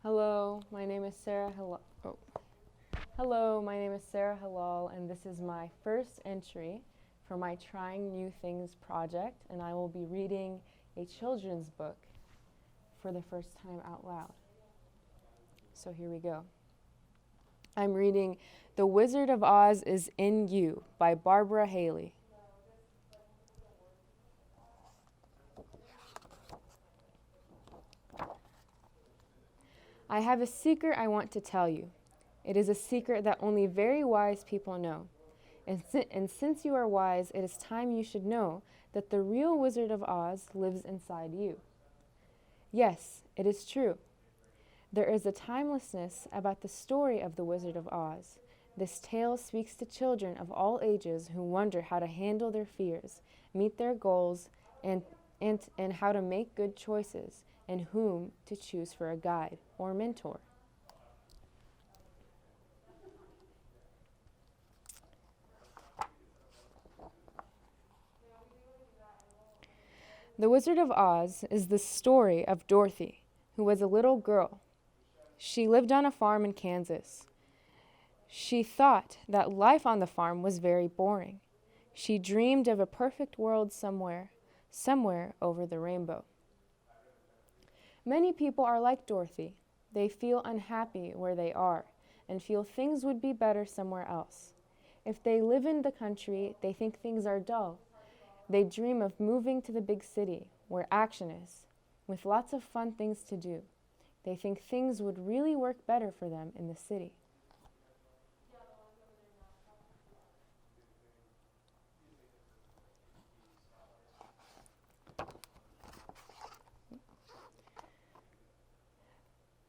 Hello, my name is Sarah Halal. Hello, my name is Sarah Halal, and this is my first entry for my Trying New Things project, and I will be reading a children's book for the first time out loud. So here we go. I'm reading The Wizard of Oz is in You by Barbara Haley. I have a secret I want to tell you. It is a secret that only very wise people know. And since you are wise, it is time you should know that the real Wizard of Oz lives inside you. Yes, it is true. There is a timelessness about the story of the Wizard of Oz. This tale speaks to children of all ages who wonder how to handle their fears, meet their goals, and how to make good choices, and whom to choose for a guide or mentor. The Wizard of Oz is the story of Dorothy, who was a little girl. She lived on a farm in Kansas. She thought that life on the farm was very boring. She dreamed of a perfect world somewhere over the rainbow. Many people are like Dorothy. They feel unhappy where they are and feel things would be better somewhere else. If they live in the country, they think things are dull. They dream of moving to the big city where action is, with lots of fun things to do. They think things would really work better for them in the city.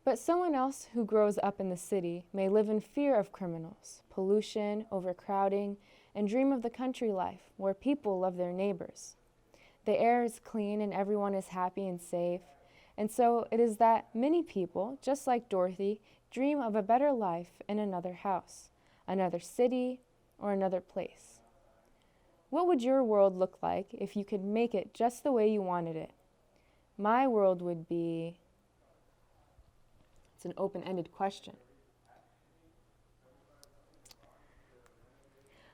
But someone else who grows up in the city may live in fear of criminals, pollution, overcrowding, and dream of the country life where people love their neighbors. The air is clean and everyone is happy and safe. And so it is that many people, just like Dorothy, dream of a better life in another house, another city, or another place. What would your world look like if you could make it just the way you wanted it? My world would be... It's an open-ended question.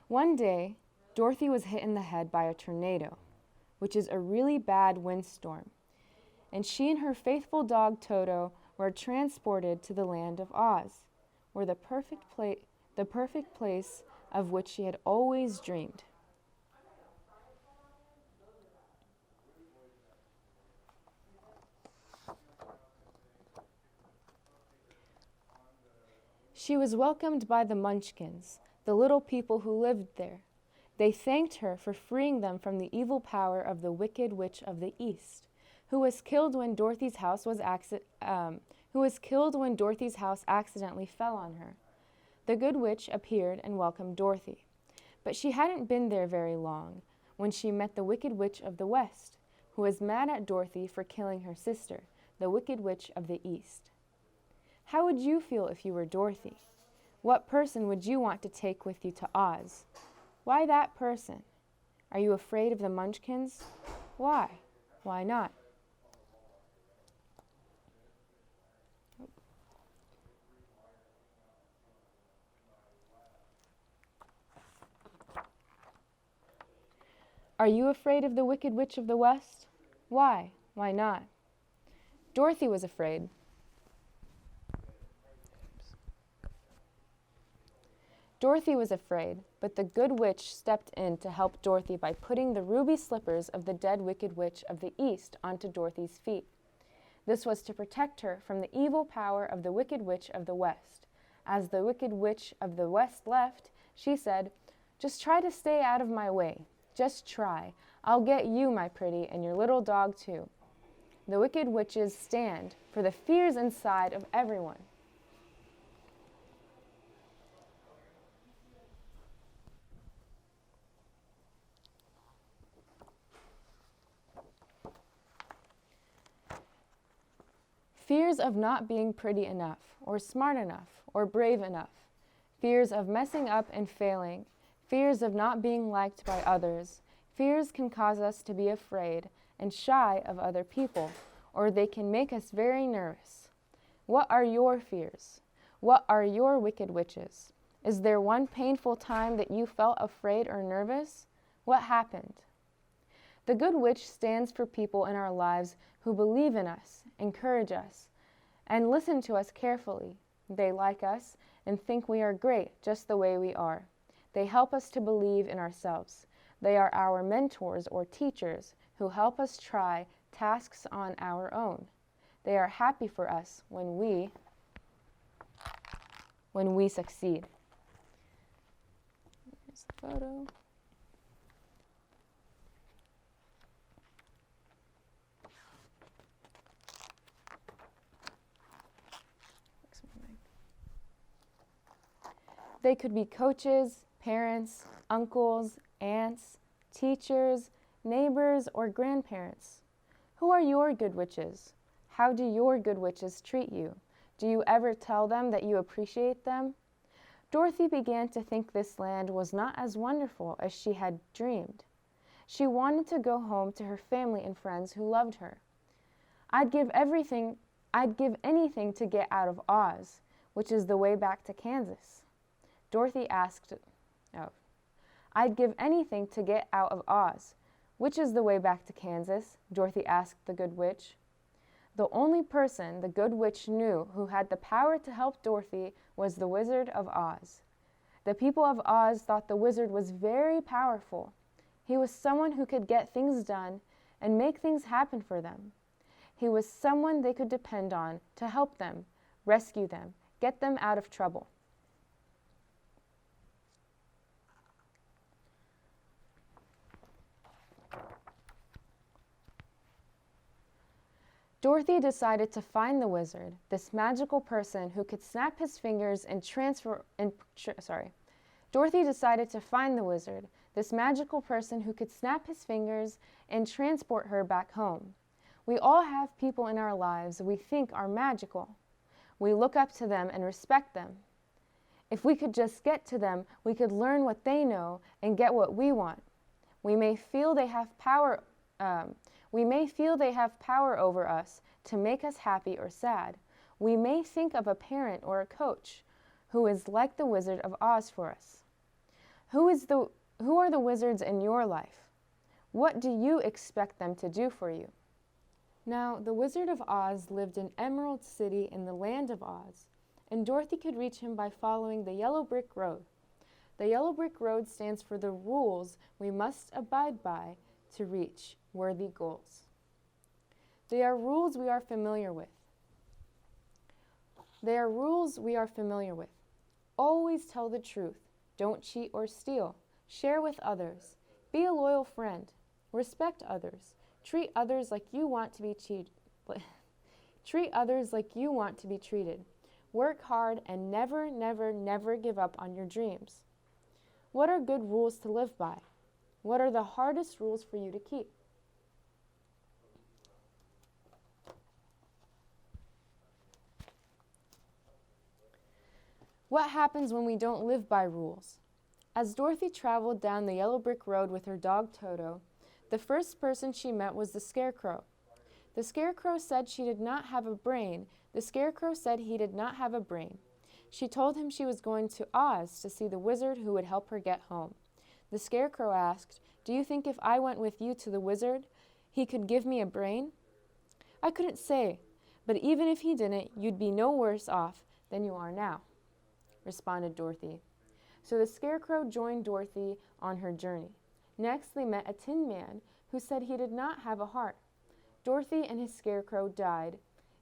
One day, Dorothy was hit in the head by a tornado, which is a really bad windstorm, and she and her faithful dog Toto were transported to the land of Oz, where the perfect place of which she had always dreamed. She was welcomed by the Munchkins, the little people who lived there. They thanked her for freeing them from the evil power of the Wicked Witch of the East, who was killed when Dorothy's house accidentally fell on her. The Good Witch appeared and welcomed Dorothy, but she hadn't been there very long when she met the Wicked Witch of the West, who was mad at Dorothy for killing her sister, the Wicked Witch of the East. How would you feel if you were Dorothy? What person would you want to take with you to Oz? Why that person? Are you afraid of the Munchkins? Why? Why not? Are you afraid of the Wicked Witch of the West? Why? Why not? Dorothy was afraid. Dorothy was afraid, but the Good Witch stepped in to help Dorothy by putting the ruby slippers of the dead Wicked Witch of the East onto Dorothy's feet. This was to protect her from the evil power of the Wicked Witch of the West. As the Wicked Witch of the West left, she said, "Just try to stay out of my way. Just try. I'll get you, my pretty, and your little dog, too." The Wicked Witches stand for the fears inside of everyone. Fears of not being pretty enough, or smart enough, or brave enough. Fears of messing up and failing. Fears of not being liked by others. Fears can cause us to be afraid and shy of other people, or they can make us very nervous. What are your fears? What are your wicked witches? Is there one painful time that you felt afraid or nervous? What happened? The Good Witch stands for people in our lives who believe in us, encourage us, and listen to us carefully. They like us and think we are great just the way we are. They help us to believe in ourselves. They are our mentors or teachers who help us try tasks on our own. They are happy for us when we succeed. Here's the photo. They could be coaches, parents, uncles, aunts, teachers, neighbors, or grandparents. Who are your good witches? How do your good witches treat you? Do you ever tell them that you appreciate them? Dorothy began to think this land was not as wonderful as she had dreamed. She wanted to go home to her family and friends who loved her. I'd give anything to get out of Oz, which is the way back to Kansas. I'd give anything to get out of Oz. Which is the way back to Kansas? Dorothy asked the Good Witch. The only person the Good Witch knew who had the power to help Dorothy was the Wizard of Oz. The people of Oz thought the wizard was very powerful. He was someone who could get things done and make things happen for them. He was someone they could depend on to help them, rescue them, get them out of trouble. Dorothy decided to find the wizard, this magical person who could snap his fingers and Dorothy decided to find the wizard, this magical person who could snap his fingers and transport her back home. We all have people in our lives we think are magical. We look up to them and respect them. If we could just get to them, we could learn what they know and get what we want. We may feel they have power over us to make us happy or sad. We may think of a parent or a coach who is like the Wizard of Oz for us. Who are the wizards in your life? What do you expect them to do for you? Now, the Wizard of Oz lived in Emerald City in the land of Oz, and Dorothy could reach him by following the yellow brick road. The yellow brick road stands for the rules we must abide by to reach worthy goals. They are rules we are familiar with. Always tell the truth. Don't cheat or steal. Share with others. Be a loyal friend. Respect others. Treat others like you want to be treated. Work hard and never, never, never give up on your dreams. What are good rules to live by? What are the hardest rules for you to keep? What happens when we don't live by rules? As Dorothy traveled down the yellow brick road with her dog Toto, the first person she met was the Scarecrow. The Scarecrow said she did not have a brain. The Scarecrow said he did not have a brain. She told him she was going to Oz to see the wizard who would help her get home. The Scarecrow asked, "Do you think if I went with you to the wizard, he could give me a brain?" "I couldn't say, but even if he didn't, you'd be no worse off than you are now," responded Dorothy. So the Scarecrow joined Dorothy on her journey. Next, they met a Tin Man who said he did not have a heart. Dorothy and his Scarecrow died.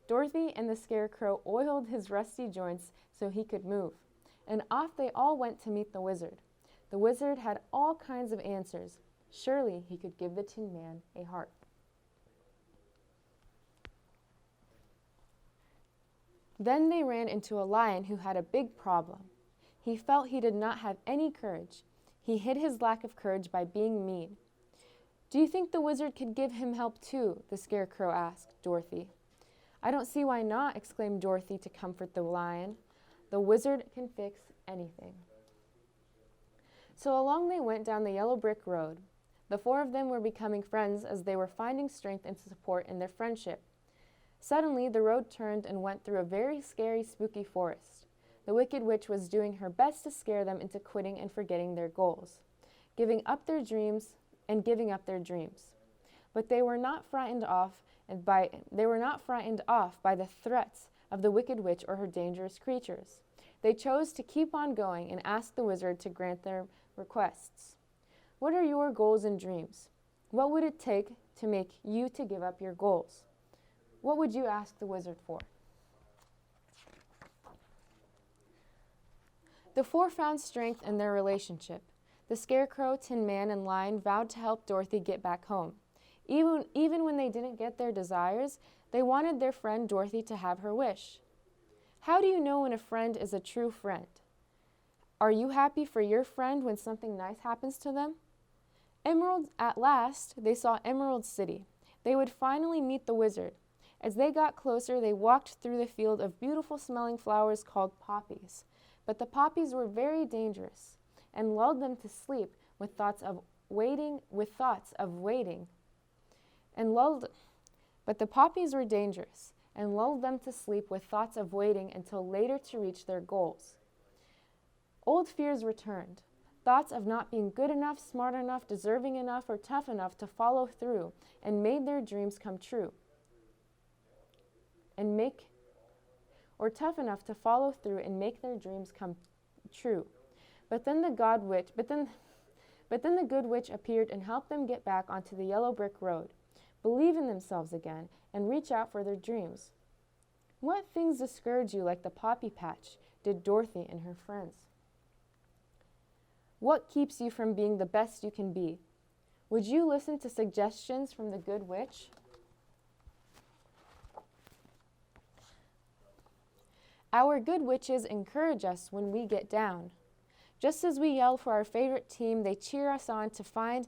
Dorothy and the Scarecrow oiled his rusty joints so he could move, and off they all went to meet the wizard. The wizard had all kinds of answers. Surely he could give the Tin Man a heart. Then they ran into a lion who had a big problem. He felt he did not have any courage. He hid his lack of courage by being mean. "Do you think the wizard could give him help too?" the Scarecrow asked Dorothy. "I don't see why not," exclaimed Dorothy to comfort the lion. "The wizard can fix anything." So along they went down the yellow brick road. The four of them were becoming friends as they were finding strength and support in their friendship. Suddenly, the road turned and went through a very scary, spooky forest. The Wicked Witch was doing her best to scare them into quitting and forgetting their goals, giving up their dreams. But they were not frightened off by the threats of the Wicked Witch or her dangerous creatures. They chose to keep on going and ask the wizard to grant their requests. What are your goals and dreams? What would it take to make you to give up your goals? What would you ask the wizard for? The four found strength in their relationship. The Scarecrow, Tin Man, and Lion vowed to help Dorothy get back home. Even when they didn't get their desires, they wanted their friend Dorothy to have her wish. How do you know when a friend is a true friend? Are you happy for your friend when something nice happens to them? At last, they saw Emerald City. They would finally meet the wizard. As they got closer, they walked through the field of beautiful smelling flowers called poppies. But the poppies were very dangerous and lulled them to sleep with thoughts of waiting. But the poppies were dangerous and lulled them to sleep with thoughts of waiting until later to reach their goals. Old fears returned. Thoughts of not being good enough, smart enough, deserving enough, or tough enough to follow through and made their dreams come true. Tough enough to follow through and make their dreams come true. But then the good witch appeared and helped them get back onto the yellow brick road, believe in themselves again, and reach out for their dreams. What things discourage you like the poppy patch did Dorothy and her friends? What keeps you from being the best you can be? Would you listen to suggestions from the good witch? Our good witches encourage us when we get down. Just as we yell for our favorite team, they cheer us on to find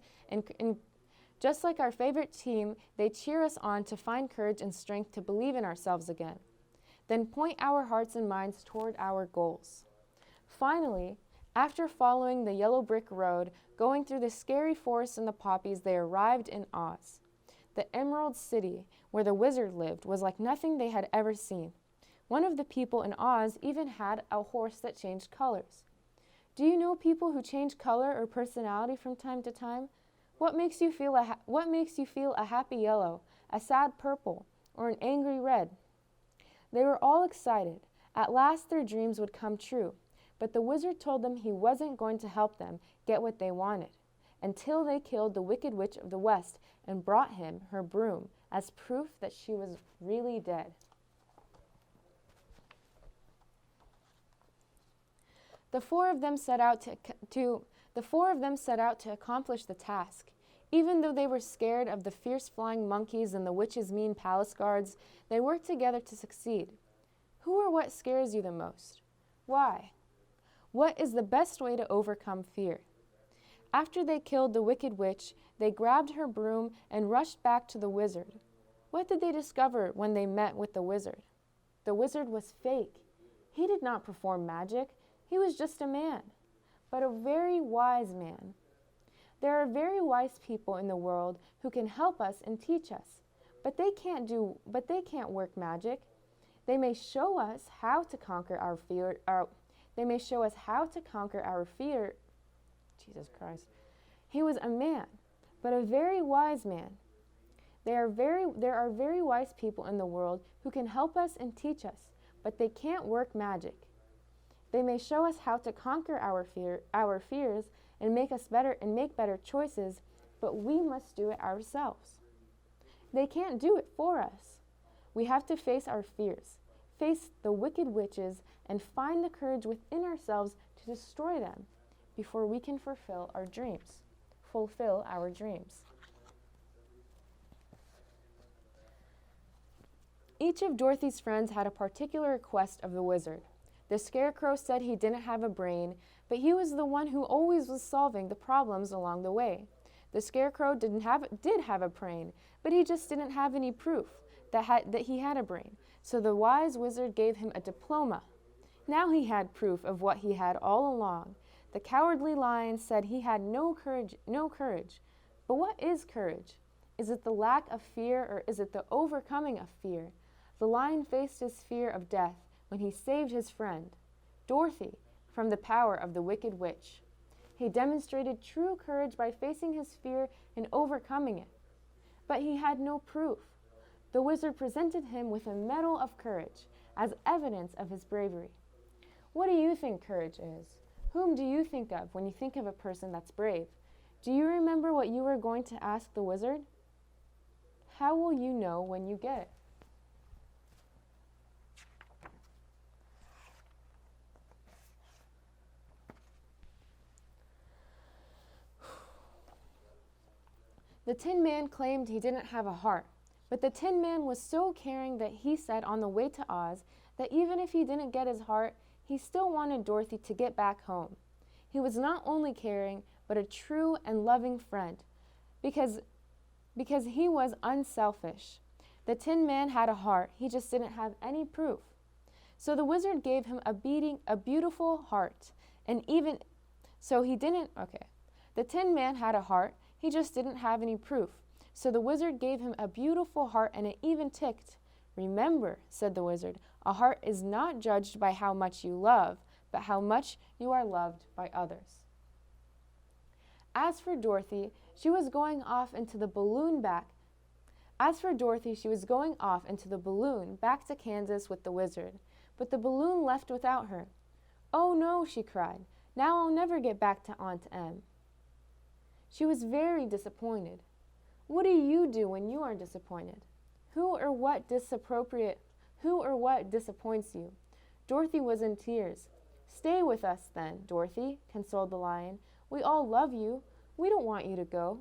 just like our favorite team, they cheer us on to find courage and strength to believe in ourselves again. Then point our hearts and minds toward our goals. Finally, after following the yellow brick road, going through the scary forest and the poppies, they arrived in Oz. The Emerald City, where the wizard lived, was like nothing they had ever seen. One of the people in Oz even had a horse that changed colors. Do you know people who change color or personality from time to time? What makes you feel a happy yellow, a sad purple, or an angry red? They were all excited. At last their dreams would come true, but the wizard told them he wasn't going to help them get what they wanted until they killed the Wicked Witch of the West and brought him her broom as proof that she was really dead. The four of them set out to accomplish the task. Even though they were scared of the fierce flying monkeys and the witch's mean palace guards, they worked together to succeed. Who or what scares you the most? Why? What is the best way to overcome fear? After they killed the Wicked Witch, they grabbed her broom and rushed back to the wizard. What did they discover when they met with the wizard? The wizard was fake. He did not perform magic. He was just a man, but a very wise man. There are very wise people in the world who can help us and teach us, but they can't work magic. They may show us how to conquer our fear. Jesus Christ. He was a man, but a very wise man. There are very wise people in the world who can help us and teach us, but they can't work magic. They may show us how to conquer our fears and make better choices, but we must do it ourselves. They can't do it for us. We have to face our fears, face the wicked witches, and find the courage within ourselves to destroy them before we can fulfill our dreams. Each of Dorothy's friends had a particular request of the wizard. The Scarecrow said he didn't have a brain, but he was the one who always was solving the problems along the way. The Scarecrow did have a brain, but he just didn't have any proof that he had a brain. So the wise wizard gave him a diploma. Now he had proof of what he had all along. The Cowardly Lion said he had no courage. But what is courage? Is it the lack of fear, or is it the overcoming of fear? The lion faced his fear of death when he saved his friend, Dorothy, from the power of the wicked witch. He demonstrated true courage by facing his fear and overcoming it. But he had no proof. The wizard presented him with a medal of courage as evidence of his bravery. What do you think courage is? Whom do you think of when you think of a person that's brave? Do you remember what you were going to ask the wizard? How will you know when you get it? The Tin Man claimed he didn't have a heart, but the Tin Man was so caring that he said on the way to Oz that even if he didn't get his heart, he still wanted Dorothy to get back home. He was not only caring, but a true and loving friend, because he was unselfish. The Tin Man had a heart, he just didn't have any proof. So the wizard gave him a beautiful heart, and even so he didn't, okay. The Tin Man had a heart, he just didn't have any proof. So the wizard gave him a beautiful heart, and it even ticked. Remember, said the wizard, a heart is not judged by how much you love, but how much you are loved by others. As for Dorothy, she was going off into the balloon back to Kansas with the wizard, but the balloon left without her. Oh no, she cried. Now I'll never get back to Aunt Em. She was very disappointed. What do you do when you are disappointed? Who or what disappoints you? Dorothy was in tears. Stay with us then, Dorothy, consoled the lion. We all love you. We don't want you to go.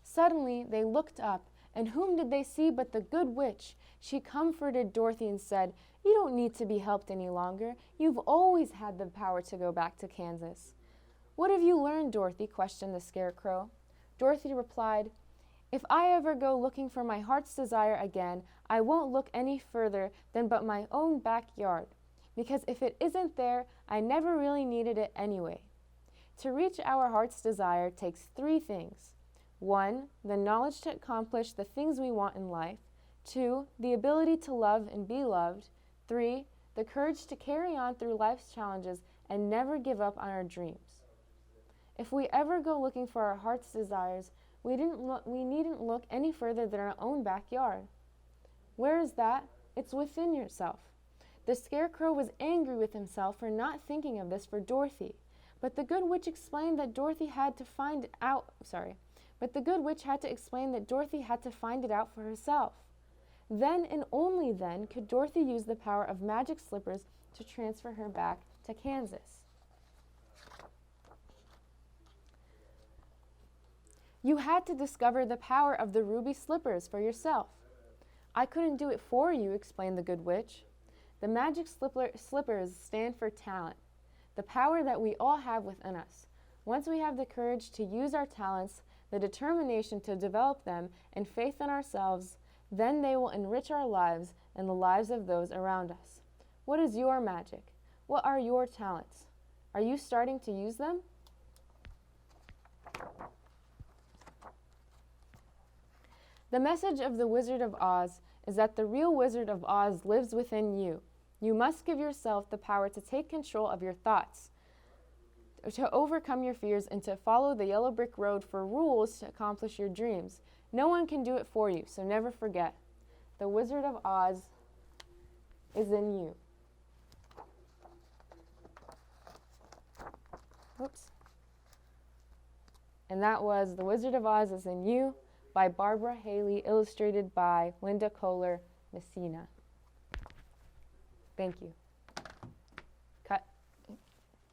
Suddenly they looked up, and whom did they see but the good witch? She comforted Dorothy and said, You don't need to be helped any longer. You've always had the power to go back to Kansas. What have you learned, Dorothy? Questioned the Scarecrow. Dorothy replied, If I ever go looking for my heart's desire again, I won't look any further than but my own backyard, because if it isn't there, I never really needed it anyway. To reach our heart's desire takes 3 things. 1, the knowledge to accomplish the things we want in life. 2, the ability to love and be loved. 3, the courage to carry on through life's challenges and never give up on our dreams. If we ever go looking for our heart's desires, we needn't look any further than our own backyard. Where is that? It's within yourself. The Scarecrow was angry with himself for not thinking of this for Dorothy, but the Good Witch explained that Dorothy had to find it out for herself. Then and only then could Dorothy use the power of magic slippers to transfer her back to Kansas. You had to discover the power of the ruby slippers for yourself. I couldn't do it for you, explained the Good Witch. The magic slippers stand for talent, the power that we all have within us. Once we have the courage to use our talents, the determination to develop them, and faith in ourselves, then they will enrich our lives and the lives of those around us. What is your magic? What are your talents? Are you starting to use them? The message of the Wizard of Oz is that the real Wizard of Oz lives within you. You must give yourself the power to take control of your thoughts, to overcome your fears, and to follow the yellow brick road for rules to accomplish your dreams. No one can do it for you, so never forget. The Wizard of Oz is in you. Oops. And that was The Wizard of Oz is in You by Barbara Haley, illustrated by Linda Kohler Messina. Thank you.